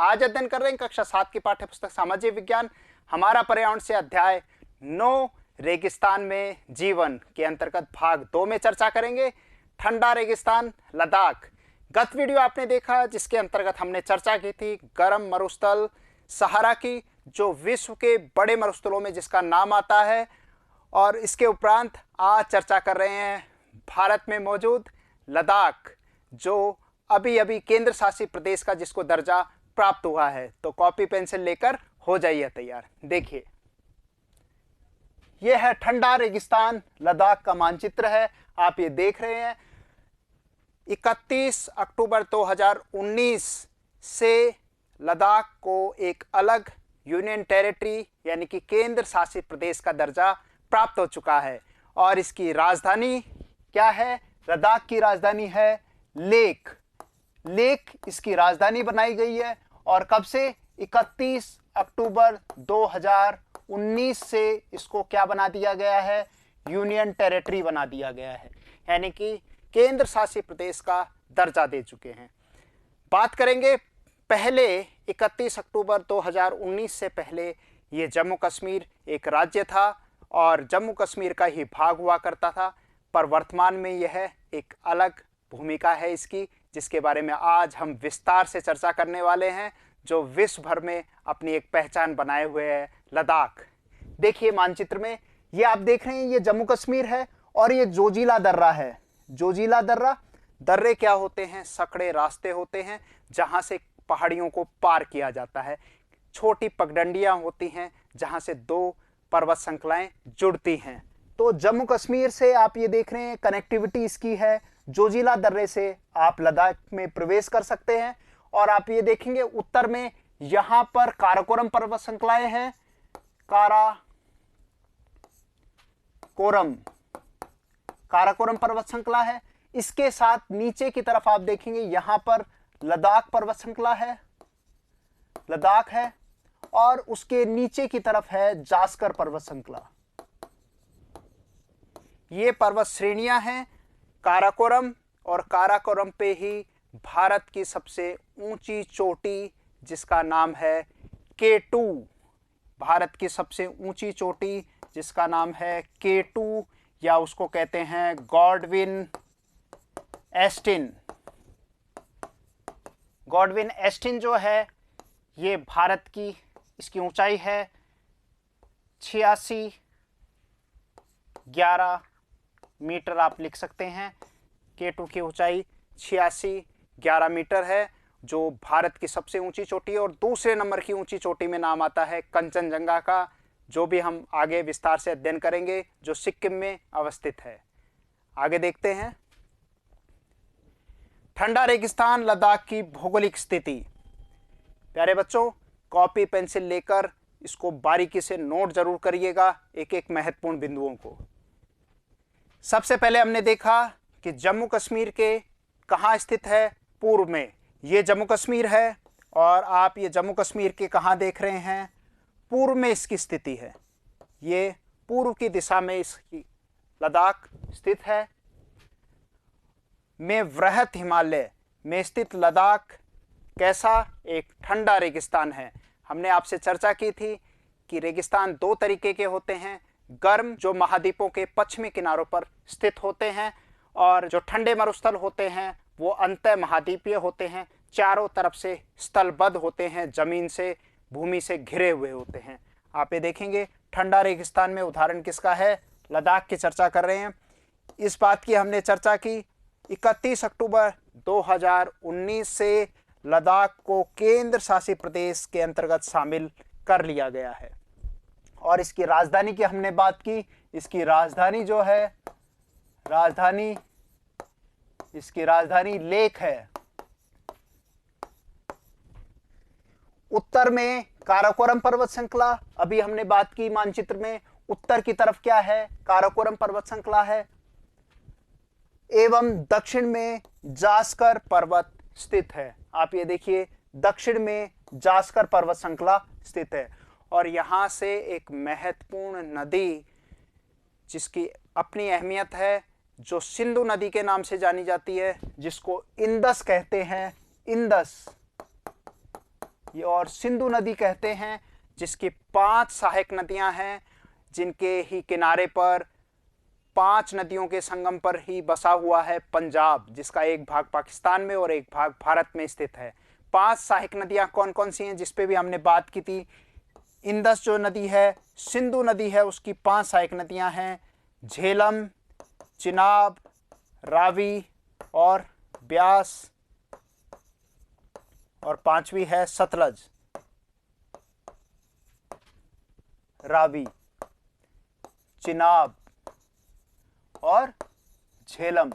आज अध्ययन कर रहे हैं कक्षा 7 की पाठ्य पुस्तक सामाजिक विज्ञान। हमारा पर्यावरण से अध्याय 9 रेगिस्तान में जीवन के अंतर्गत भाग 2 में चर्चा करेंगे, ठंडा रेगिस्तान लद्दाख। गत वीडियो आपने देखा जिसके अंतर्गत हमने चर्चा की थी गर्म मरुस्थल सहारा की, जो विश्व के बड़े मरुस्थलों में जिसका नाम आता है। और इसके उपरांत आज चर्चा कर रहे हैं भारत में मौजूद लद्दाख, जो अभी अभी केंद्र शासित प्रदेश का जिसको दर्जा प्राप्त हुआ है। तो कॉपी पेंसिल लेकर हो जाइए तैयार। देखिए, यह है ठंडा रेगिस्तान लद्दाख का मानचित्र है, आप ये देख रहे हैं। 31 अक्टूबर 2019 से लद्दाख को एक अलग यूनियन टेरिटरी यानी कि केंद्र शासित प्रदेश का दर्जा प्राप्त हो चुका है। और इसकी राजधानी क्या है? लद्दाख की राजधानी है लेह। लेह इसकी राजधानी बनाई गई है। और कब से? 31 अक्टूबर 2019 से इसको क्या बना दिया गया है? यूनियन टेरिटरी बना दिया गया है, यानी कि केंद्र शासित प्रदेश का दर्जा दे चुके हैं। बात करेंगे पहले 31 अक्टूबर 2019 से पहले ये जम्मू कश्मीर एक राज्य था और जम्मू कश्मीर का ही भाग हुआ करता था, पर वर्तमान में यह एक अलग भूमिका है इसकी, जिसके बारे में आज हम विस्तार से चर्चा करने वाले हैं, जो विश्व भर में अपनी एक पहचान बनाए हुए है लद्दाख। देखिए मानचित्र में ये आप देख रहे हैं, ये जम्मू कश्मीर है और ये जोजिला दर्रा है। जोजिला दर्रे क्या होते हैं? सकड़े रास्ते होते हैं जहां से पहाड़ियों को पार किया जाता है। छोटी पगडंडियां होती हैं जहां से दो पर्वत श्रृंखलाएं जुड़ती हैं। तो जम्मू कश्मीर से आप ये देख रहे हैं कनेक्टिविटी इसकी है। जोजिला दर्रे से आप लद्दाख में प्रवेश कर सकते हैं। और आप ये देखेंगे उत्तर में यहां पर काराकोरम पर्वत श्रृंखलाएं हैं। काराकोरम पर्वत श्रृंखला है। इसके साथ नीचे की तरफ आप देखेंगे यहां पर लद्दाख पर्वत श्रृंखला है, लद्दाख है। और उसके नीचे की तरफ है जास्कर पर्वत श्रृंखला। ये पर्वत श्रेणियां हैं काराकोरम, और काराकोरम पे ही भारत की सबसे ऊंची चोटी जिसका नाम है K2। भारत की सबसे ऊंची चोटी जिसका नाम है K2, या उसको कहते हैं गॉडविन एस्टिन। गॉडविन एस्टिन जो है ये भारत की, इसकी ऊंचाई है 8611 मीटर, आप लिख सकते हैं। K2 की ऊंचाई 8611 मीटर है, जो भारत की सबसे ऊंची चोटी है। और दूसरे नंबर की ऊंची चोटी में नाम आता है कंचनजंगा का, जो भी हम आगे विस्तार से अध्ययन करेंगे, जो सिक्किम में अवस्थित है। आगे देखते हैं ठंडा रेगिस्तान लद्दाख की भौगोलिक स्थिति। प्यारे बच्चों, कॉपी पेंसिल लेकर इसको बारीकी से नोट जरूर करिएगा, एक एक महत्वपूर्ण बिंदुओं को। सबसे पहले हमने देखा कि जम्मू कश्मीर के कहाँ स्थित है? पूर्व में ये जम्मू कश्मीर है, और आप ये जम्मू कश्मीर के कहाँ देख रहे हैं? पूर्व में इसकी स्थिति है। ये पूर्व की दिशा में इसकी लद्दाख स्थित है। में वृहत हिमालय में स्थित लद्दाख कैसा? एक ठंडा रेगिस्तान है। हमने आपसे चर्चा की थी कि रेगिस्तान दो तरीके के होते हैं, गर्म जो महाद्वीपों के पश्चिमी किनारों पर स्थित होते हैं, और जो ठंडे मरुस्थल होते हैं वो अंतः महाद्वीपीय होते हैं, चारों तरफ से स्थलबद्ध होते हैं, जमीन से भूमि से घिरे हुए होते हैं। आप ये देखेंगे ठंडा रेगिस्तान में उदाहरण किसका है? लद्दाख की चर्चा कर रहे हैं। इस बात की हमने चर्चा की 31 अक्टूबर 2019 से लद्दाख को केंद्र शासित प्रदेश के अंतर्गत शामिल कर लिया गया है। और इसकी राजधानी की हमने बात की। इसकी राजधानी जो है, इसकी राजधानी लेह है। उत्तर में काराकोरम पर्वत श्रृंखला, अभी हमने बात की मानचित्र में, उत्तर की तरफ क्या है? काराकोरम पर्वत श्रृंखला है। एवं दक्षिण में जास्कर पर्वत स्थित है। आप ये देखिए, दक्षिण में जास्कर पर्वत श्रृंखला स्थित है। और यहां से एक महत्वपूर्ण नदी जिसकी अपनी अहमियत है, जो सिंधु नदी के नाम से जानी जाती है, जिसको इंदस कहते हैं। इंदस ये और सिंधु नदी कहते हैं, जिसकी 5 सहायक नदियां हैं, जिनके ही किनारे पर 5 नदियों के संगम पर ही बसा हुआ है पंजाब, जिसका एक भाग पाकिस्तान में और एक भाग भारत में स्थित है। 5 सहायक नदियां कौन कौन सी हैं, जिस पे भी हमने बात की थी। इंदस जो नदी है, सिंधु नदी है, उसकी 5 सहायक नदियां हैं, झेलम, चिनाब, रावी और ब्यास, और 5वीं है सतलज। रावी, चिनाब और झेलम,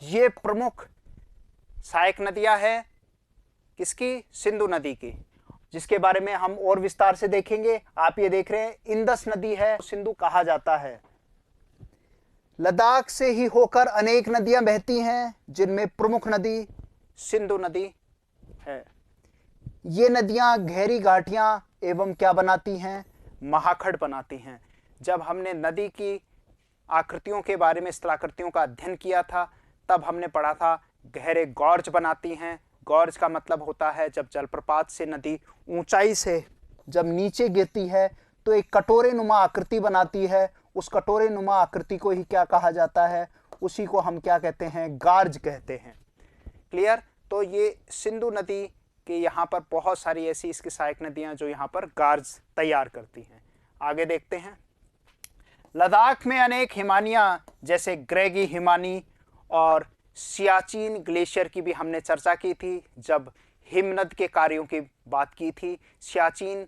ये प्रमुख सहायक नदियां हैं किसकी? सिंधु नदी की, जिसके बारे में हम और विस्तार से देखेंगे। आप ये देख रहे हैं इंदस नदी है, सिंधु कहा जाता है। लद्दाख से ही होकर अनेक नदियां बहती हैं, जिनमें प्रमुख नदी सिंधु नदी है। ये नदियां गहरी घाटियां एवं क्या बनाती हैं? महाखड़ बनाती हैं। जब हमने नदी की आकृतियों के बारे में, स्थलाकृतियों का अध्ययन किया था, तब हमने पढ़ा था गहरे गॉर्ज बनाती हैं। गॉर्ज का मतलब होता है जब जलप्रपात से नदी ऊंचाई से जब नीचे गिरती है तो एक कटोरे नुमा आकृति बनाती है। उस कटोरे नुमा आकृति को ही क्या कहा जाता है? उसी को हम क्या कहते हैं? गार्ज कहते हैं। क्लियर? तो ये सिंधु नदी के यहाँ पर बहुत सारी ऐसी इसकी सहायक नदियां जो यहाँ पर गार्ज तैयार करती हैं। आगे देखते हैं। लद्दाख में अनेक हिमानियां, जैसे ग्रेगी हिमानी और सियाचिन ग्लेशियर की भी हमने चर्चा की थी जब हिमनद के कार्यों की बात की थी। सियाचिन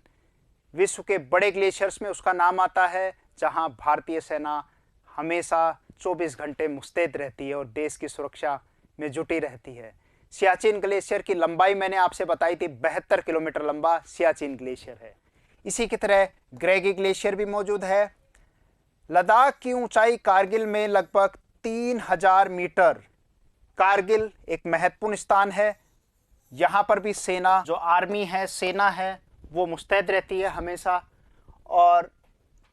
विश्व के बड़े ग्लेशियर्स में उसका नाम आता है, जहां भारतीय सेना हमेशा 24 घंटे मुस्तैद रहती है और देश की सुरक्षा में जुटी रहती है। सियाचिन ग्लेशियर की लंबाई मैंने आपसे बताई थी, 72 किलोमीटर लंबा सियाचिन ग्लेशियर है। इसी की तरह ग्रेगी ग्लेशियर भी मौजूद है। लद्दाख की ऊंचाई कारगिल में लगभग 3000 मीटर। कारगिल एक महत्वपूर्ण स्थान है। यहाँ पर भी सेना, जो आर्मी है, सेना है, वो मुस्तैद रहती है हमेशा। और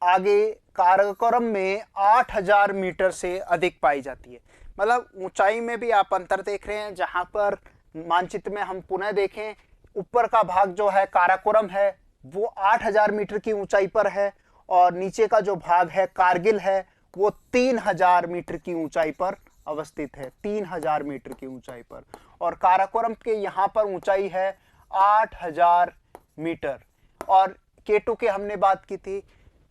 आगे काराकोरम में 8000 मीटर से अधिक पाई जाती है। मतलब ऊंचाई में भी आप अंतर देख रहे हैं। जहाँ पर मानचित्र में हम पुनः देखें, ऊपर का भाग जो है काराकोरम है, वो 8000 मीटर की ऊंचाई पर है, और नीचे का जो भाग है कारगिल है, वो 3000 मीटर की ऊंचाई पर अवस्थित है। 3000 मीटर की ऊंचाई पर। और काराकोरम के यहाँ पर ऊंचाई है 8000 मीटर। और K2 के हमने बात की थी,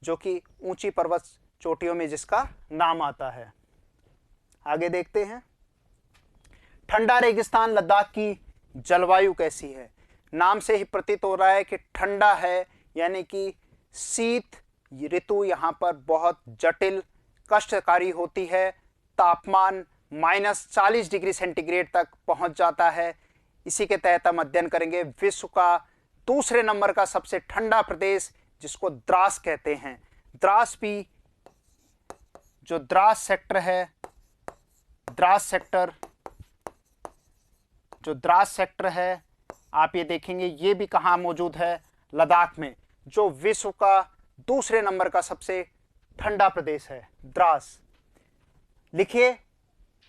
जो कि ऊंची पर्वत चोटियों में जिसका नाम आता है। आगे देखते हैं। ठंडा रेगिस्तान लद्दाख की जलवायु कैसी है? नाम से ही प्रतीत हो रहा है कि ठंडा है, यानी कि शीत ऋतु यहाँ पर बहुत जटिल, कष्टकारी होती है। तापमान -40 डिग्री सेंटीग्रेड तक पहुंच जाता है। इसी के तहत हम अध्ययन करेंगे विश्व का दूसरे नंबर का सबसे ठंडा प्रदेश, जिसको द्रास कहते हैं। द्रास भी, जो द्रास सेक्टर है, द्रास सेक्टर, जो द्रास सेक्टर है, आप ये देखेंगे ये भी कहाँ मौजूद है? लद्दाख में, जो विश्व का दूसरे नंबर का सबसे ठंडा प्रदेश है, द्रास। लिखिए,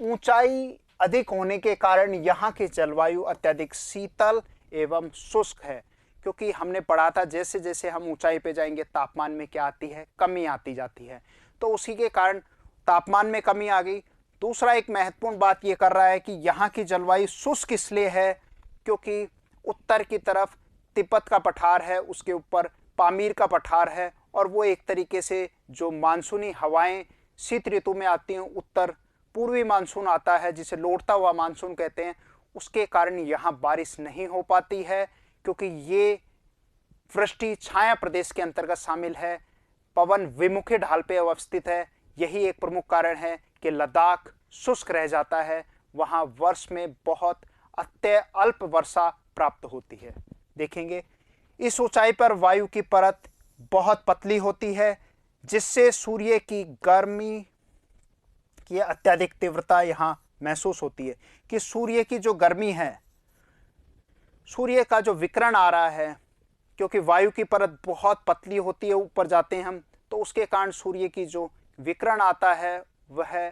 ऊंचाई अधिक होने के कारण यहाँ की जलवायु अत्यधिक शीतल एवं शुष्क है। क्योंकि हमने पढ़ा था जैसे जैसे हम ऊंचाई पे जाएंगे तापमान में क्या आती है? कमी आती जाती है। तो उसी के कारण तापमान में कमी आ गई। दूसरा एक महत्वपूर्ण बात ये कर रहा है कि यहाँ की जलवायु शुष्क इसलिए है क्योंकि उत्तर की तरफ तिब्बत का पठार है, उसके ऊपर पामीर का पठार है, और वो एक तरीके से जो मानसूनी हवाएं शीत ऋतु में आती हैं, उत्तर पूर्वी मानसून आता है जिसे लौटता हुआ मानसून कहते हैं, उसके कारण यहाँ बारिश नहीं हो पाती है, क्योंकि ये वृष्टि छाया प्रदेश के अंतर्गत शामिल है, पवन विमुखी ढाल पे अवस्थित है। यही एक प्रमुख कारण है कि लद्दाख शुष्क रह जाता है। वहाँ वर्ष में बहुत अत्यल्प वर्षा प्राप्त होती है। देखेंगे, इस ऊंचाई पर वायु की परत बहुत पतली होती है, जिससे सूर्य की गर्मी की अत्यधिक तीव्रता यहाँ महसूस होती है। कि सूर्य की जो गर्मी है, सूर्य का जो विकिरण आ रहा है, क्योंकि वायु की परत बहुत पतली होती है, ऊपर जाते हैं हम, तो उसके कारण सूर्य की जो विकिरण आता है वह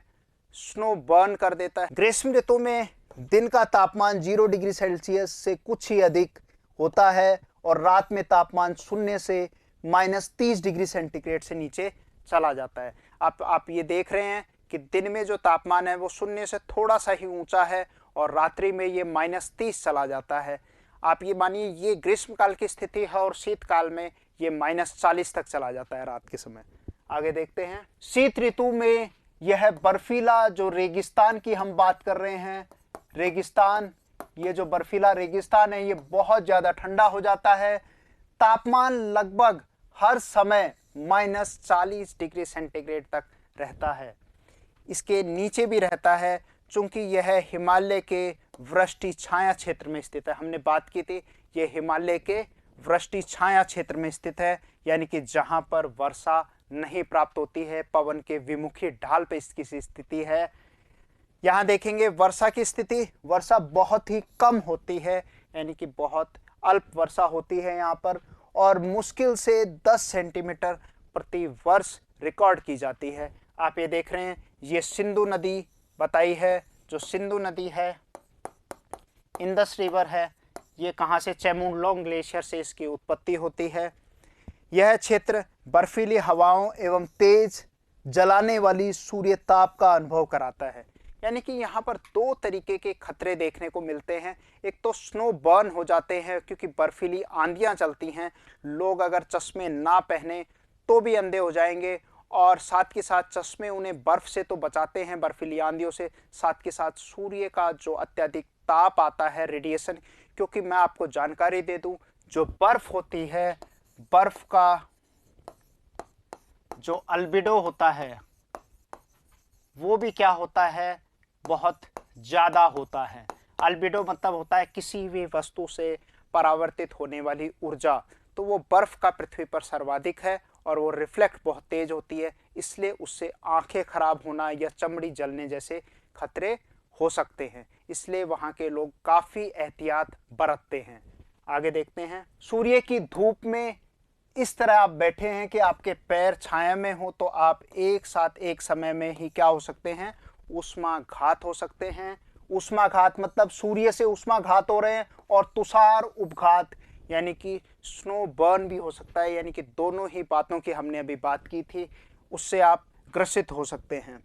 स्नो बर्न कर देता है। ग्रीष्म ऋतु में दिन का तापमान 0 डिग्री सेल्सियस से कुछ ही अधिक होता है और रात में तापमान 0 से -30 डिग्री सेंटीग्रेड से नीचे चला जाता है। आप ये देख रहे हैं कि दिन में जो तापमान है वो 0 से थोड़ा सा ही ऊंचा है और रात्रि में ये -30 चला जाता है। आप ये मानिए ये ग्रीष्मकाल की स्थिति है और शीतकाल में ये -40 तक चला जाता है रात के समय। आगे देखते हैं। शीत ऋतु में यह बर्फीला जो रेगिस्तान की हम बात कर रहे हैं, रेगिस्तान, ये जो बर्फीला रेगिस्तान है ये बहुत ज़्यादा ठंडा हो जाता है। तापमान लगभग हर समय -40 डिग्री सेंटीग्रेड तक रहता है। इसके नीचे भी रहता है चूंकि यह हिमालय के वृष्टि छाया क्षेत्र में स्थित है। हमने बात की थी यह हिमालय के वृष्टि छाया क्षेत्र में स्थित है, यानी कि जहां पर वर्षा नहीं प्राप्त होती है, पवन के विमुखी ढाल पे इसकी स्थिति है। यहाँ देखेंगे वर्षा की स्थिति, वर्षा बहुत ही कम होती है, यानी कि बहुत अल्प वर्षा होती है यहाँ पर, और मुश्किल से 10 सेंटीमीटर प्रति वर्ष रिकॉर्ड की जाती है। आप ये देख रहे हैं ये सिंधु नदी बताई है, जो सिंधु नदी है, इंदस रिवर है, ये कहाँ से, चेमुलॉन्ग ग्लेशियर से इसकी उत्पत्ति होती है। यह क्षेत्र बर्फीली हवाओं एवं तेज जलाने वाली सूर्य ताप का अनुभव कराता है। यानी कि यहाँ पर दो तरीके के खतरे देखने को मिलते हैं। एक तो स्नो बर्न हो जाते हैं क्योंकि बर्फीली आंधियाँ चलती हैं, लोग अगर चश्मे ना पहने तो भी अंधे हो जाएंगे, और साथ के साथ चश्मे उन्हें बर्फ से तो बचाते हैं, बर्फीली आंधियों से, साथ के साथ सूर्य का जो अत्यधिक ताप आता है, रेडिएशन, क्योंकि मैं आपको जानकारी दे दूं, जो बर्फ होती है, बर्फ का जो अल्बिडो होता है वो भी क्या होता है, बहुत ज़्यादा होता है। अल्बिडो मतलब होता है किसी भी वस्तु से परावर्तित होने वाली ऊर्जा, तो वो बर्फ का पृथ्वी पर सर्वाधिक है और वो रिफ्लेक्ट बहुत तेज होती है, इसलिए उससे आंखें खराब होना या चमड़ी जलने जैसे खतरे हो सकते हैं, इसलिए वहाँ के लोग काफ़ी एहतियात बरतते हैं। आगे देखते हैं। सूर्य की धूप में इस तरह आप बैठे हैं कि आपके पैर छाया में हो, तो आप एक साथ एक समय में ही क्या हो सकते हैं, ऊष्माघात हो सकते हैं। ऊष्माघात मतलब सूर्य से ऊष्माघात हो रहे हैं, और तुषार उपघात यानी कि स्नो बर्न भी हो सकता है, यानी कि दोनों ही बातों की हमने अभी बात की थी, उससे आप ग्रसित हो सकते हैं।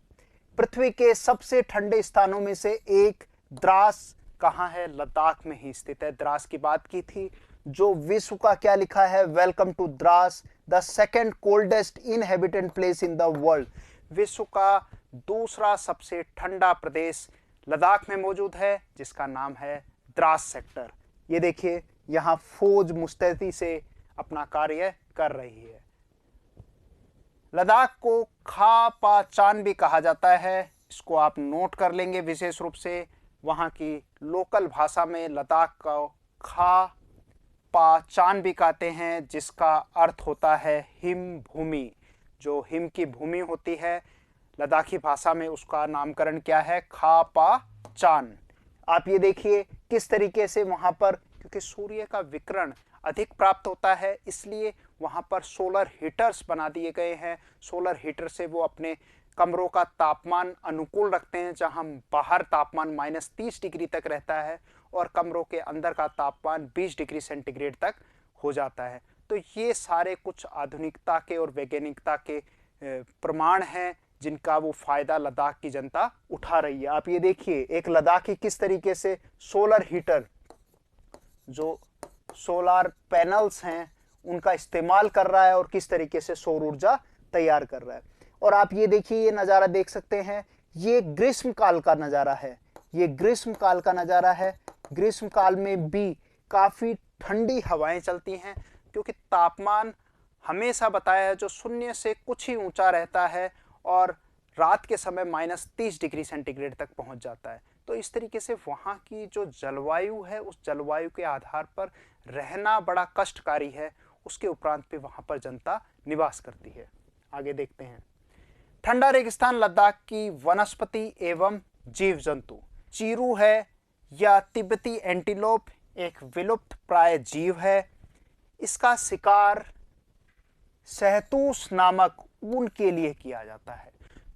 पृथ्वी के सबसे ठंडे स्थानों में से एक द्रास कहाँ है, लद्दाख में ही स्थित है। द्रास की बात की थी, जो विश्व का क्या लिखा है, welcome to Dras, the second coldest inhabited place in the world. विश्व का दूसरा सबसे ठंडा प्रदेश लद्दाख में मौजूद है, जिसका नाम है द्रास सेक्टर। ये देखिए यहाँ फौज मुस्तैदी से अपना कार्य कर रही है। लद्दाख को खा पा चान भी कहा जाता है, इसको आप नोट कर लेंगे विशेष रूप से। वहाँ की लोकल भाषा में लद्दाख को खा पा चान भी कहते हैं, जिसका अर्थ होता है हिम भूमि। जो हिम की भूमि होती है लद्दाखी भाषा में, उसका नामकरण क्या है, खा पा चान। आप ये देखिए किस तरीके से वहाँ पर, क्योंकि सूर्य का विकिरण अधिक प्राप्त होता है, इसलिए वहाँ पर सोलर हीटर्स बना दिए गए हैं। सोलर हीटर से वो अपने कमरों का तापमान अनुकूल रखते हैं, जहाँ बाहर तापमान -30 डिग्री तक रहता है और कमरों के अंदर का तापमान 20 डिग्री सेंटीग्रेड तक हो जाता है। तो ये सारे कुछ आधुनिकता के और वैज्ञानिकता के प्रमाण हैं, जिनका वो फ़ायदा लद्दाख की जनता उठा रही है। आप ये देखिए एक लद्दाखी किस तरीके से सोलर हीटर, जो सोलर पैनल्स हैं, उनका इस्तेमाल कर रहा है और किस तरीके से सौर ऊर्जा तैयार कर रहा है। और आप ये देखिए, ये नज़ारा देख सकते हैं, ये ग्रीष्मकाल का नज़ारा है, ये ग्रीष्मकाल का नज़ारा है। ग्रीष्मकाल में भी काफ़ी ठंडी हवाएं चलती हैं, क्योंकि तापमान हमेशा बताया है जो 0 से कुछ ही ऊंचा रहता है और रात के समय -30 डिग्री सेंटीग्रेड तक पहुंच जाता है। तो इस तरीके से वहाँ की जो जलवायु है, उस जलवायु के आधार पर रहना बड़ा कष्टकारी है। उसके उपरांत भी वहाँ पर जनता निवास करती है। आगे देखते हैं। ठंडा रेगिस्तान लद्दाख की वनस्पति एवं जीव जंतु। चीरू है या तिब्बती एंटीलोप एक विलुप्त प्राय जीव है। इसका शिकार सहतूस नामक ऊन के लिए किया जाता है।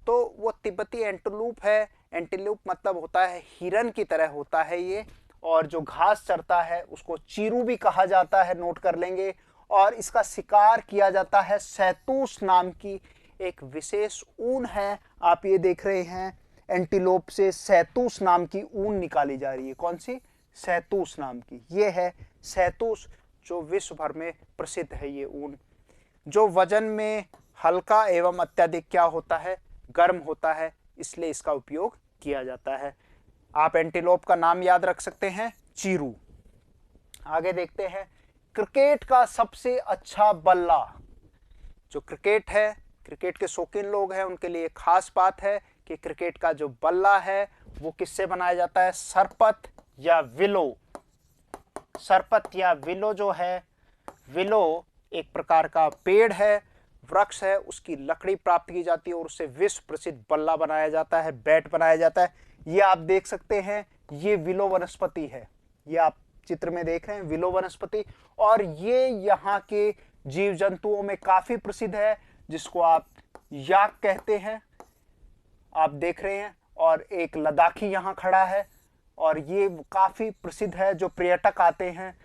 तो वो तिब्बती एंटीलोप है, एंटीलोप मतलब होता है हिरन की तरह होता है ये, और जो घास चरता है उसको चीरू भी कहा जाता है, नोट कर लेंगे। और इसका शिकार किया जाता है। शहतूश नाम की एक विशेष ऊन है, आप ये देख रहे हैं, एंटीलोप से शहतूश नाम की ऊन निकाली जा रही है। कौन सी? शहतूश नाम की। ये है शहतूश, जो विश्व भर में प्रसिद्ध है ये ऊन, जो वजन में हल्का एवं अत्यधिक क्या होता है? गर्म होता है, इसलिए इसका उपयोग किया जाता है। आप एंटीलोप का नाम याद रख सकते हैं, चीरू। आगे देखते हैं, क्रिकेट का सबसे अच्छा बल्ला। जो क्रिकेट है, क्रिकेट के शौकीन लोग हैं उनके लिए खास बात है कि क्रिकेट का जो बल्ला है वो किससे बनाया जाता है? सरपत या विलो। सरपत या विलो जो है, विलो एक प्रकार का पेड़ है, वृक्ष है, उसकी लकड़ी प्राप्त की जाती है और उससे विश्व प्रसिद्ध बल्ला बनाया जाता है, बैट बनाया जाता है। ये आप देख सकते हैं, ये विलो वनस्पति है, ये आप चित्र में देख रहे हैं विलो वनस्पति। और ये यहाँ के जीव जंतुओं में काफी प्रसिद्ध है, जिसको आप याक कहते हैं, आप देख रहे हैं। और एक लद्दाखी यहाँ खड़ा है और ये काफी प्रसिद्ध है, जो पर्यटक आते हैं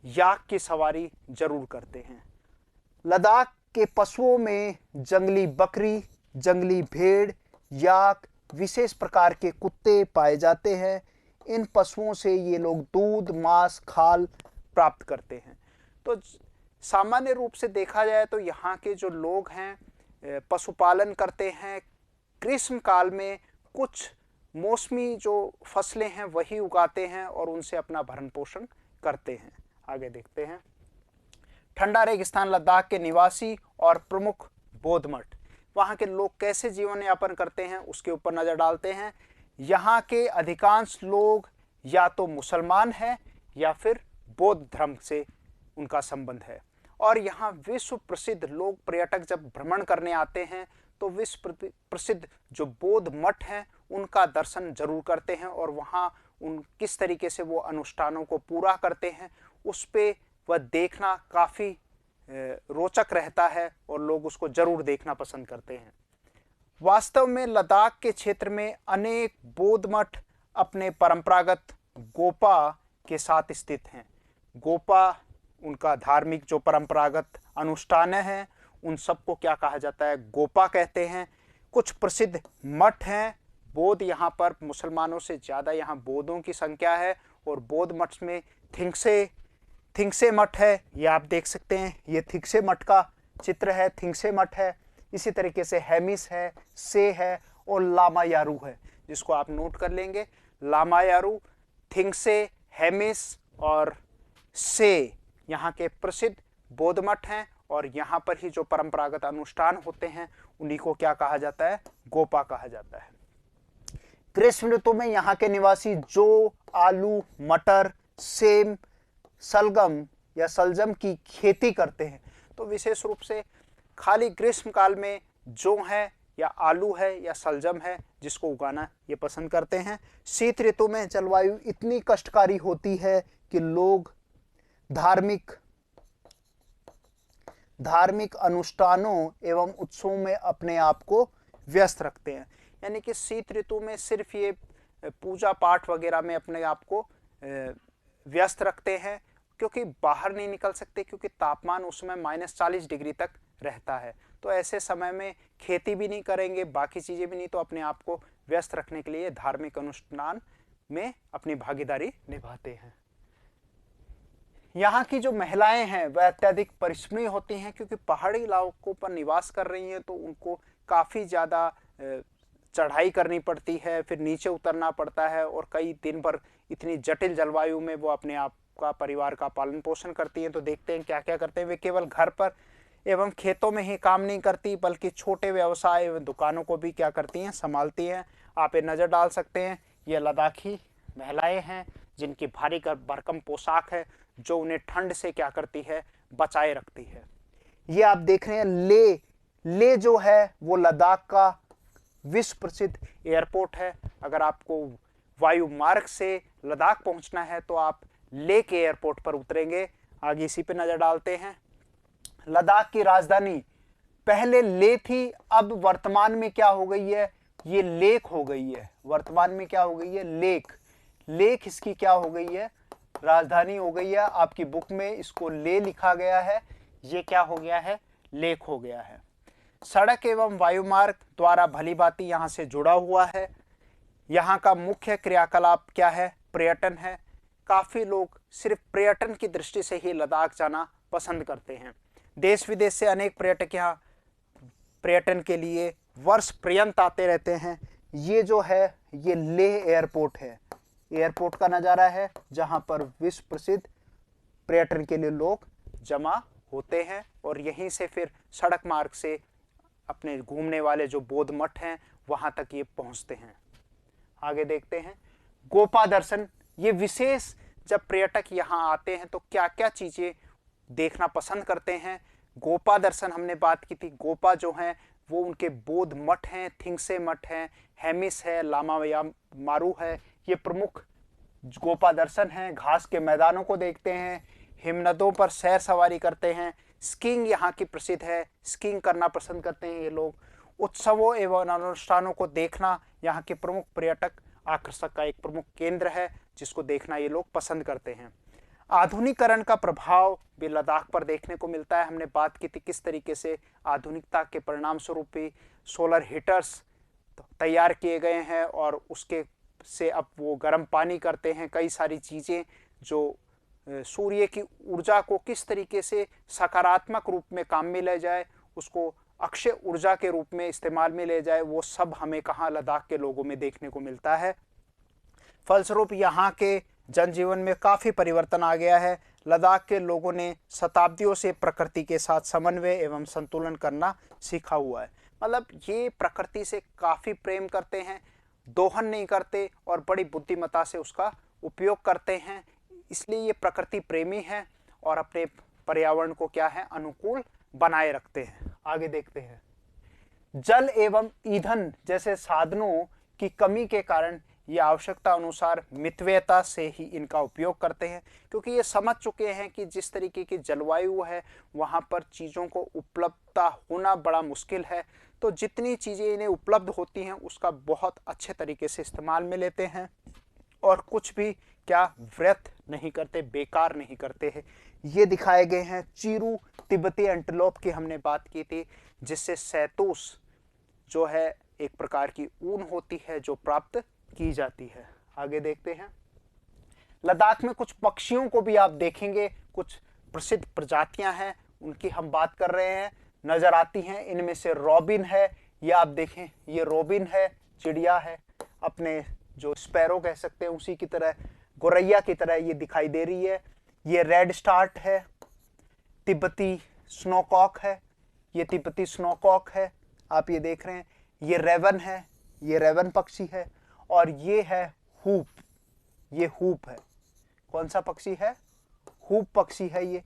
याक की सवारी जरूर करते हैं। लद्दाख के पशुओं में जंगली बकरी, जंगली भेड़, याक, विशेष प्रकार के कुत्ते पाए जाते हैं। इन पशुओं से ये लोग दूध, मांस, खाल प्राप्त करते हैं। तो सामान्य रूप से देखा जाए तो यहाँ के जो लोग हैं पशुपालन करते हैं। ग्रीष्म काल में कुछ मौसमी जो फसलें हैं वही उगाते हैं और उनसे अपना भरण पोषण करते हैं। आगे देखते हैं, ठंडा रेगिस्तान लद्दाख के निवासी और प्रमुख बौद्ध मठ, वहाँ के लोग कैसे जीवन यापन करते हैं उसके ऊपर नजर डालते हैं। यहाँ के अधिकांश लोग या तो मुसलमान हैं या फिर बौद्ध धर्म से उनका संबंध है। और यहाँ विश्व प्रसिद्ध लोग, पर्यटक जब भ्रमण करने आते हैं तो विश्व प्रसिद्ध जो बौद्ध मठ हैं उनका दर्शन जरूर करते हैं और वहाँ उन किस तरीके से वो अनुष्ठानों को पूरा करते हैं उस पे वह देखना काफ़ी रोचक रहता है और लोग उसको जरूर देखना पसंद करते हैं। वास्तव में लद्दाख के क्षेत्र में अनेक बौद्ध मठ अपने परंपरागत गोपा के साथ स्थित हैं। गोपा उनका धार्मिक जो परंपरागत अनुष्ठान है उन सबको क्या कहा जाता है? गोपा कहते हैं। कुछ प्रसिद्ध मठ हैं बौद्ध, यहाँ पर मुसलमानों से ज़्यादा यहाँ बौद्धों की संख्या है। और बौद्ध मठ में थिंगसे मठ है, ये आप देख सकते हैं, ये थिंगसे मठ का चित्र है, थिंगसे मठ है। इसी तरीके से हेमिस है, से है और लामायारू है, जिसको आप नोट कर लेंगे। लामायारू, थिंगसे, हेमिस और से यहाँ के प्रसिद्ध बौद्ध मठ हैं और यहाँ पर ही जो परंपरागत अनुष्ठान होते हैं उन्हीं को क्या कहा जाता है? गोपा कहा जाता है। ग्रीष्म ऋतु में यहाँ के निवासी जौ, आलू, मटर, सेम, सलगम या सलजम की खेती करते हैं। तो विशेष रूप से खाली ग्रीष्म काल में जौ है या आलू है या सलजम है जिसको उगाना ये पसंद करते हैं। शीत ऋतु में जलवायु इतनी कष्टकारी होती है कि लोग धार्मिक अनुष्ठानों एवं उत्सवों में अपने आप को व्यस्त रखते हैं। यानी कि शीत ऋतु में सिर्फ ये पूजा पाठ वगैरह में अपने आप को व्यस्त रखते हैं, क्योंकि बाहर नहीं निकल सकते, क्योंकि तापमान उस समय -40 डिग्री तक रहता है। तो ऐसे समय में खेती भी नहीं करेंगे, बाकी चीज़ें भी नहीं, तो अपने आप को व्यस्त रखने के लिए धार्मिक अनुष्ठान में अपनी भागीदारी निभाते हैं। यहाँ की जो महिलाएं हैं वह अत्यधिक परिश्रमी होती हैं, क्योंकि पहाड़ी इलाकों पर निवास कर रही हैं तो उनको काफ़ी ज़्यादा चढ़ाई करनी पड़ती है, फिर नीचे उतरना पड़ता है और कई दिन भर इतनी जटिल जलवायु में वो अपने आप का, परिवार का पालन पोषण करती हैं। तो देखते हैं क्या क्या करते हैं। वे केवल घर पर एवं खेतों में ही काम नहीं करती, बल्कि छोटे व्यवसाय एवं दुकानों को भी क्या करती हैं? संभालती हैं। आप ये नज़र डाल सकते हैं, ये लद्दाखी महिलाएं हैं जिनकी भारी भरकम पोशाक है जो उन्हें ठंड से क्या करती है? बचाए रखती है। ये आप देख रहे हैं ले जो है वो लद्दाख का विश्व प्रसिद्ध एयरपोर्ट है। अगर आपको वायु मार्ग से लद्दाख पहुंचना है तो आप ले के एयरपोर्ट पर उतरेंगे। आगे इसी पे नजर डालते हैं। लद्दाख की राजधानी पहले ले थी, अब वर्तमान में क्या हो गई है? ये लेक हो गई है। वर्तमान में क्या हो गई है? लेक। लेह इसकी क्या हो गई है, राजधानी हो गई है। आपकी बुक में इसको ले लिखा गया है, ये क्या हो गया है, लेह हो गया है। सड़क एवं वायुमार्ग द्वारा भलीभांति यहाँ से जुड़ा हुआ है। यहाँ का मुख्य क्रियाकलाप क्या है, पर्यटन है। काफी लोग सिर्फ पर्यटन की दृष्टि से ही लद्दाख जाना पसंद करते हैं। देश विदेश से अनेक पर्यटक यहाँ पर्यटन के लिए वर्ष पर्यंत आते रहते हैं। ये जो है ये लेह एयरपोर्ट है, एयरपोर्ट का नज़ारा है जहाँ पर विश्व प्रसिद्ध पर्यटन के लिए लोग जमा होते हैं और यहीं से फिर सड़क मार्ग से अपने घूमने वाले जो बौद्ध मठ हैं वहाँ तक ये पहुँचते हैं। आगे देखते हैं गोपा दर्शन। ये विशेष जब पर्यटक यहाँ आते हैं तो क्या क्या चीज़ें देखना पसंद करते हैं। गोपा दर्शन हमने बात की थी। गोपा जो हैं वो उनके बौद्ध मठ हैं, थिंगसे मठ हैं, हेमिस है, लामा मारू है, ये प्रमुख गोपा दर्शन हैं। घास के मैदानों को देखते हैं, हिमनदों पर सैर सवारी करते हैं। स्कीइंग यहाँ की प्रसिद्ध है, स्कीइंग करना पसंद करते हैं ये लोग। उत्सवों एवं अनुष्ठानों को देखना यहाँ के प्रमुख पर्यटक आकर्षक का एक प्रमुख केंद्र है जिसको देखना ये लोग पसंद करते हैं। आधुनिकीकरण का प्रभाव भी लद्दाख पर देखने को मिलता है। हमने बात की थी किस तरीके से आधुनिकता के परिणाम स्वरूप ही सोलर हीटर्स तैयार किए गए हैं और उसके से अब वो गर्म पानी करते हैं। कई सारी चीज़ें जो सूर्य की ऊर्जा को किस तरीके से सकारात्मक रूप में काम में ले जाए, उसको अक्षय ऊर्जा के रूप में इस्तेमाल में ले जाए, वो सब हमें कहाँ लद्दाख के लोगों में देखने को मिलता है। फलस्वरूप यहाँ के जनजीवन में काफ़ी परिवर्तन आ गया है। लद्दाख के लोगों ने शताब्दियों से प्रकृति के साथ समन्वय एवं संतुलन करना सीखा हुआ है। मतलब ये प्रकृति से काफ़ी प्रेम करते हैं, दोहन नहीं करते और बड़ी बुद्धिमत्ता से उसका उपयोग करते हैं। इसलिए ये प्रकृति प्रेमी हैं और अपने पर्यावरण को क्या है, अनुकूल बनाए रखते हैं। आगे देखते हैं। जल एवं ईंधन जैसे साधनों की कमी के कारण ये आवश्यकता अनुसार मितव्ययता से ही इनका उपयोग करते हैं, क्योंकि ये समझ चुके हैं कि जिस तरीके की जलवायु है वहाँ पर चीज़ों को उपलब्धता होना बड़ा मुश्किल है। तो जितनी चीज़ें इन्हें उपलब्ध होती हैं उसका बहुत अच्छे तरीके से इस्तेमाल में लेते हैं और कुछ भी क्या व्यर्थ नहीं करते, बेकार नहीं करते हैं। ये दिखाए गए हैं चीरू तिब्बती एंटीलोप की हमने बात की थी, जिससे शहतूश जो है एक प्रकार की ऊन होती है जो प्राप्त की जाती है। आगे देखते हैं। लद्दाख में कुछ पक्षियों को भी आप देखेंगे, कुछ प्रसिद्ध प्रजातियां हैं उनकी हम बात कर रहे हैं, नजर आती हैं। इनमें से रॉबिन है, ये आप देखें, ये रॉबिन है, चिड़िया है, अपने जो स्पैरो कह सकते हैं उसी की तरह, गोरैया की तरह ये दिखाई दे रही है। ये रेड स्टार्ट है, तिब्बती स्नोकॉक है, ये तिब्बती स्नोकॉक है, आप ये देख रहे हैं। ये रेवन है, ये रेवन पक्षी है और ये है हूप, ये हूप है। कौन सा पक्षी है? हूप पक्षी है ये।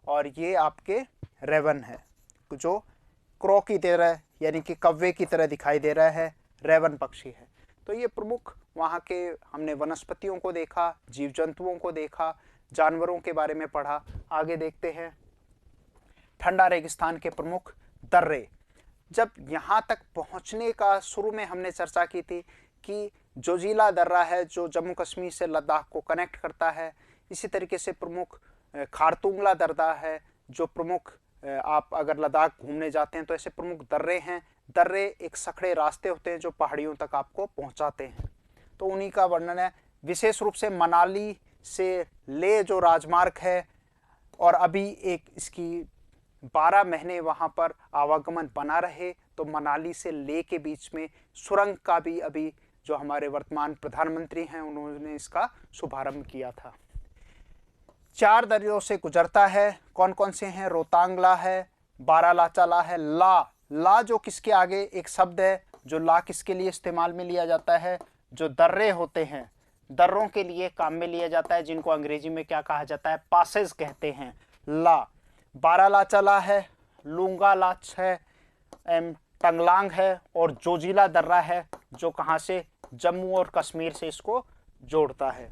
और ये आपके रेवन है जो क्रो की तरह यानी कि कौवे की तरह दिखाई दे रहा है, रेवन पक्षी है। तो ये प्रमुख वहाँ के हमने वनस्पतियों को देखा, जीव जंतुओं को देखा, जानवरों के बारे में पढ़ा। आगे देखते हैं। ठंडा रेगिस्तान के प्रमुख दर्रे। जब यहाँ तक पहुँचने का शुरू में हमने चर्चा की थी कि जोजिला दर्रा है जो जम्मू कश्मीर से लद्दाख को कनेक्ट करता है। इसी तरीके से प्रमुख खारतुंगला दर्रा है जो प्रमुख, आप अगर लद्दाख घूमने जाते हैं तो ऐसे प्रमुख दर्रे हैं। दर्रे एक सकड़े रास्ते होते हैं जो पहाड़ियों तक आपको पहुंचाते हैं, तो उन्हीं का वर्णन है। विशेष रूप से मनाली से ले जो राजमार्ग है और अभी एक इसकी 12 महीने वहाँ पर आवागमन बना रहे, तो मनाली से ले के बीच में सुरंग का भी अभी जो हमारे वर्तमान प्रधानमंत्री हैं उन्होंने इसका शुभारंभ किया था। 4 दरियों से गुजरता है। कौन कौन से हैं? रोहतांगला है, बारालाचाला है, ला जो किसके आगे एक शब्द है जो ला किसके लिए इस्तेमाल में लिया जाता है? जो दर्रे होते हैं, दर्रों के लिए काम में लिया जाता है, जिनको अंग्रेजी में क्या कहा जाता है? पासेज कहते हैं। ला बारालाचाला है, लुंगा लाच है, टंगलांग है और जोजिला दर्रा है जो कहाँ से? जम्मू और कश्मीर से इसको जोड़ता है।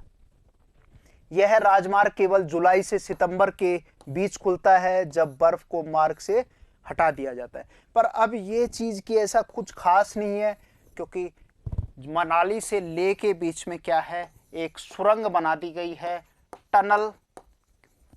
यह राजमार्ग केवल जुलाई से सितंबर के बीच खुलता है जब बर्फ को मार्ग से हटा दिया जाता है। पर अब ये चीज़ की ऐसा कुछ खास नहीं है, क्योंकि मनाली से ले के बीच में क्या है? एक सुरंग बना दी गई है, टनल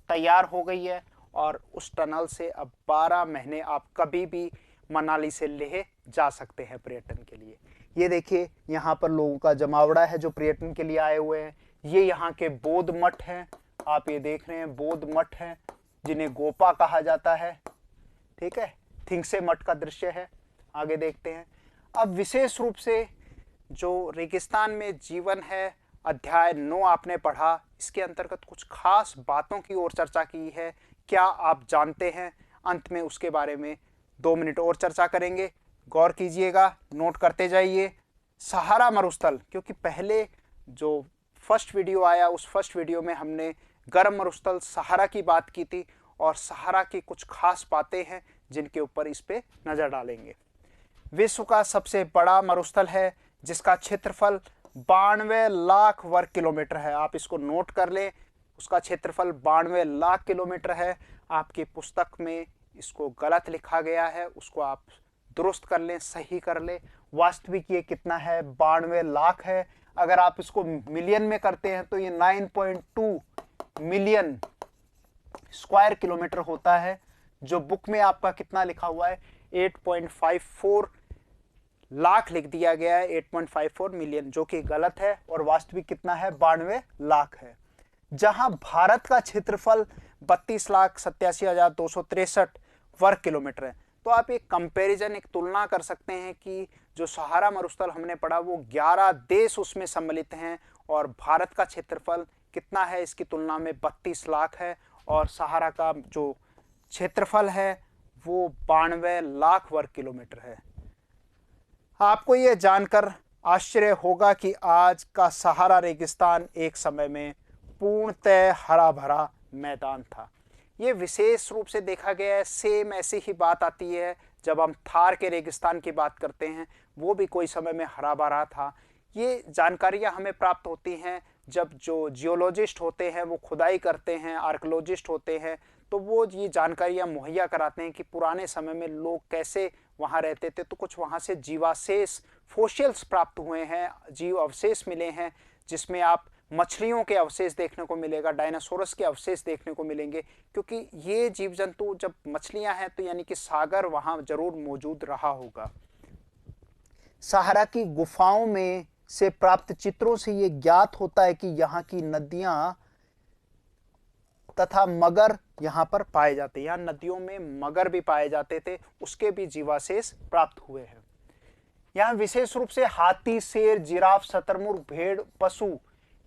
तैयार हो गई है और उस टनल से अब 12 महीने आप कभी भी मनाली से लेह जा सकते हैं पर्यटन के लिए। ये देखिए यहाँ पर लोगों का जमावड़ा है जो पर्यटन के लिए आए हुए हैं। ये यहाँ के बौद्ध मठ हैं, आप ये देख रहे हैं बौद्ध मठ हैं जिन्हें गोपा कहा जाता है। ठीक है, थिंगसे मठ का दृश्य है। आगे देखते हैं। अब विशेष रूप से जो रेगिस्तान में जीवन है, अध्याय 9 आपने पढ़ा, इसके अंतर्गत कुछ खास बातों की ओर चर्चा की है। क्या आप जानते हैं? अंत में उसके बारे में 2 मिनट और चर्चा करेंगे, गौर कीजिएगा, नोट करते जाइए। सहारा मरुस्थल, क्योंकि पहले जो फर्स्ट वीडियो आया उस फर्स्ट वीडियो में हमने गर्म मरुस्थल सहारा की बात की थी और सहारा की कुछ खास बातें हैं जिनके ऊपर इस पे नजर डालेंगे। विश्व का सबसे बड़ा मरुस्थल है जिसका क्षेत्रफल 92 लाख वर्ग किलोमीटर है। आप इसको नोट कर लें, उसका क्षेत्रफल 92 लाख किलोमीटर है। आपकी पुस्तक में इसको गलत लिखा गया है, उसको आप दुरुस्त कर लें, सही कर लें। वास्तविक ये कितना है? 92 लाख है। अगर आप इसको मिलियन में करते हैं तो ये 9.2 मिलियन स्क्वायर किलोमीटर होता है। जो बुक में आपका कितना लिखा हुआ है? 8.54 लाख लिख दिया गया है, 8.54 मिलियन, जो कि गलत है और वास्तविक कितना है? 92 लाख है। जहां भारत का क्षेत्रफल 32,87,263 वर्ग किलोमीटर है। तो आप एक कंपैरिजन, एक तुलना कर सकते हैं कि जो सहारा मरुस्थल हमने पढ़ा वो 11 देश उसमें सम्मिलित हैं और भारत का क्षेत्रफल कितना है इसकी तुलना में 32 लाख है और सहारा का जो क्षेत्रफल है वो 92 लाख वर्ग किलोमीटर है। आपको ये जानकर आश्चर्य होगा कि आज का सहारा रेगिस्तान एक समय में पूर्णतः हरा भरा मैदान था। ये विशेष रूप से देखा गया है। सेम ऐसी ही बात आती है जब हम थार के रेगिस्तान की बात करते हैं, वो भी कोई समय में हरा भरा था। ये जानकारियां हमें प्राप्त होती हैं जब जो जियोलॉजिस्ट होते हैं वो खुदाई करते हैं, आर्कियोलॉजिस्ट होते हैं, तो वो ये जानकारियां मुहैया कराते हैं कि पुराने समय में लोग कैसे वहाँ रहते थे। तो कुछ वहाँ से जीवाशेष, फोसिल्स प्राप्त हुए हैं, जीव अवशेष मिले हैं जिसमें आप मछलियों के अवशेष देखने को मिलेगा, डायनासोरस के अवशेष देखने को मिलेंगे, क्योंकि ये जीव जंतु जब मछलियां हैं तो यानी कि सागर वहाँ जरूर मौजूद रहा होगा। सहारा की गुफाओं में से प्राप्त चित्रों से ये ज्ञात होता है कि यहाँ की नदियां तथा मगर यहाँ पर पाए जाते हैं। यहाँ नदियों में मगर भी पाए जाते थे, उसके भी जीवाशेष प्राप्त हुए हैं। यहाँ विशेष रूप से हाथी, शेर, जिराफ, शतरमुर्ग, भेड़, पशु,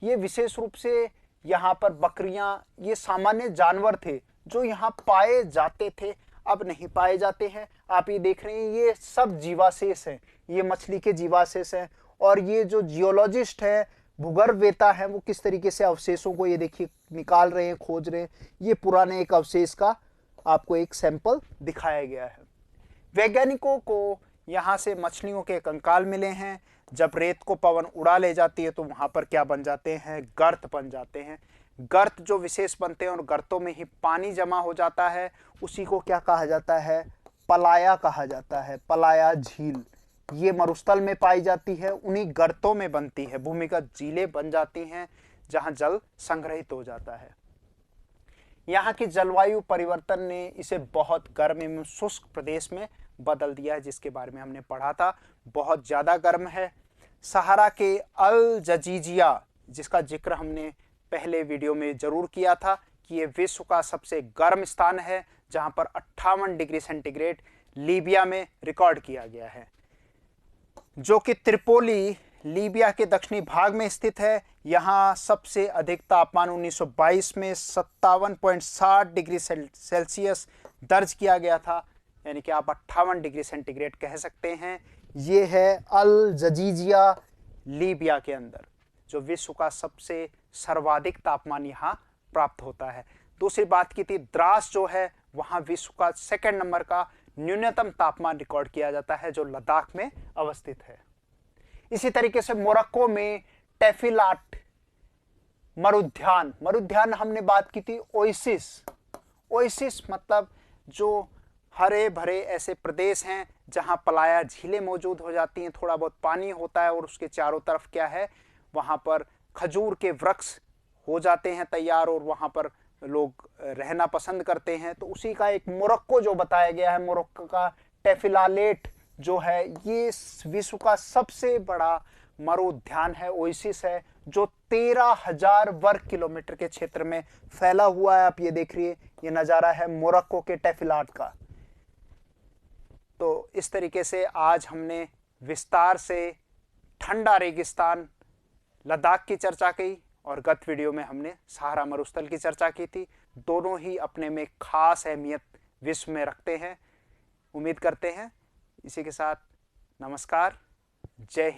ये विशेष रूप से यहाँ पर बकरियां, ये सामान्य जानवर थे जो यहाँ पाए जाते थे, अब नहीं पाए जाते हैं। आप ये देख रहे हैं ये सब जीवाशेष हैं, ये मछली के जीवाशेष हैं। और ये जो जियोलॉजिस्ट है, भूगर्भवेता है, वो किस तरीके से अवशेषों को ये देखिए निकाल रहे हैं, खोज रहे हैं। ये पुराने एक अवशेष का आपको एक सैंपल दिखाया गया है। वैज्ञानिकों को यहाँ से मछलियों के कंकाल मिले हैं। जब रेत को पवन उड़ा ले जाती है तो वहाँ पर क्या बन जाते हैं? गर्त बन जाते हैं। गर्त जो विशेष बनते हैं और गर्तों में ही पानी जमा हो जाता है, उसी को क्या कहा जाता है? पलाया कहा जाता है। पलाया झील ये मरुस्थल में पाई जाती है, उन्हीं गर्तों में बनती है, भूमिगत झीलें बन जाती हैं जहाँ जल संग्रहित हो जाता है। यहाँ की जलवायु परिवर्तन ने इसे बहुत गर्म एवं शुष्क प्रदेश में बदल दिया है, जिसके बारे में हमने पढ़ा था। बहुत ज़्यादा गर्म है। सहारा के अल जजीजिया, जिसका जिक्र हमने पहले वीडियो में जरूर किया था कि ये विश्व का सबसे गर्म स्थान है, जहाँ पर 58 डिग्री सेंटीग्रेड लीबिया में रिकॉर्ड किया गया है, जो कि त्रिपोली लीबिया के दक्षिणी भाग में स्थित है। यहाँ सबसे अधिक तापमान 1922 में 57.60 डिग्री सेल्सियस दर्ज किया गया था, यानी कि आप 58 डिग्री सेंटीग्रेड कह सकते हैं। ये है अल जजीजिया लीबिया के अंदर, जो विश्व का सबसे सर्वाधिक तापमान यहाँ प्राप्त होता है। दूसरी बात की थी, द्रास जो है वहाँ विश्व का 2nd नंबर का न्यूनतम तापमान रिकॉर्ड किया जाता है, जो लद्दाख में अवस्थित है। इसी तरीके से मोरक्को में टेफिलाट मरुद्यान हमने बात की थी। ओएसिस मतलब जो हरे भरे ऐसे प्रदेश हैं जहां पलाया झीलें मौजूद हो जाती हैं, थोड़ा बहुत पानी होता है और उसके चारों तरफ क्या है, वहां पर खजूर के वृक्ष हो जाते हैं तैयार और वहाँ पर लोग रहना पसंद करते हैं। तो उसी का एक मोरक्को जो बताया गया है, मोरक्को का टेफिलालेट जो है, ये विश्व का सबसे बड़ा मरुउद्यान है, ओएसिस है, जो 13,000 वर्ग किलोमीटर के क्षेत्र में फैला हुआ है। आप ये देख रही है, ये नज़ारा है मोरक्को के टेफिलाट का। तो इस तरीके से आज हमने विस्तार से ठंडा रेगिस्तान लद्दाख की चर्चा की और गत वीडियो में हमने सहारा मरुस्थल की चर्चा की थी। दोनों ही अपने में खास अहमियत विश्व में रखते हैं। उम्मीद करते हैं इसी के साथ नमस्कार, जय हिंद।